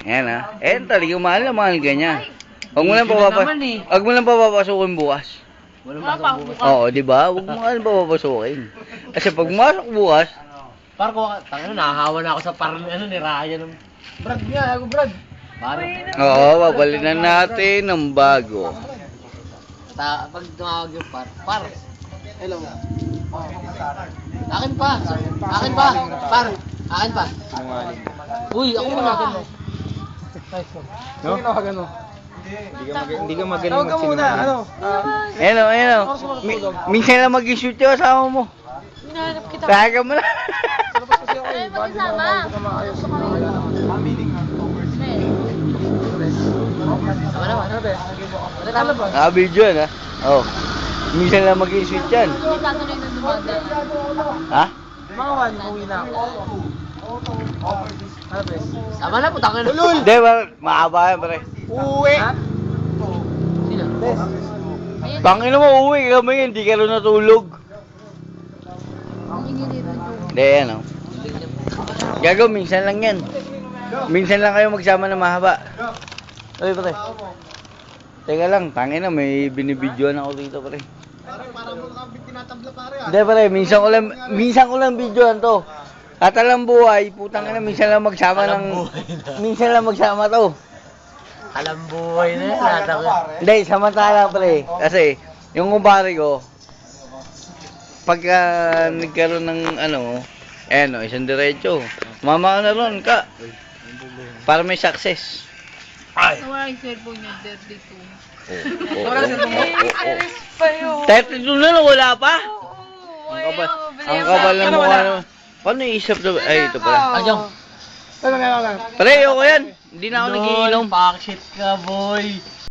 Yan ha. Eh, talagang mahal ganyan. Huwag mo lang Huwag Huwag mo lang papapasukin bukas. Wala pa ako bukas. Oo, di ba? Huwag mo lang papapasukin. Kasi pag masok bukas, Par ko, tangina nahahawa na ako sa par ni Ryan. Brad nga, ako Brad. Par. oo, babalinan natin ng bago. Pag tumawag yung par. Hello. Akin pa. Par. Akin pa. Uy, ako muna. No? Ano? Hindi ka magaling magsinungaling. Ayan o. Minsan lang mag-shoot yung asawa mo. Hinahanap kita. Taga mo na. Ay, mag-isama. Tama ba? Nakabidyo yan ha. Oo. Minsan lang mag-shoot yan. Hindi tatuloy na dumaga. Ha? Mga one, uwi na ako. Ano ba? Tama na, putang ina. Hindi, mahaba yan pre. Uwi! Sino? Ayun, Tangin mo, uwi kami, hindi ka rin natulog. ang ingay nito. Hindi, yan o. Gago, minsan lang yan. Minsan lang kayo magsama na mahaba. Uy, pre. Teka lang, tangin na, may binibidyoan ako dito, pre. Para mo kang tinatabla pare ah. Hindi, pre, minsan ko lang videoan to. At alam buhay, putang ina, minsan lang magsama minsan lang magsama to. Alam buhay na yan. Natang. Hindi, samantala, pre. Kasi, yung kumpare ko, pagka nagkaroon ng isang diretso, mama ka na ron, ka. Para may success. Nawala yung cellphone niya, dirty to. Wala Serious pa yun. 32 na, wala pa? Oo, Ang kabal ng mukha naman. Paano iisip to? Ay, ito pala. Ajong. Pre, ayoko yan. Hindi na ako nagiinom. Pakshit ka, boy.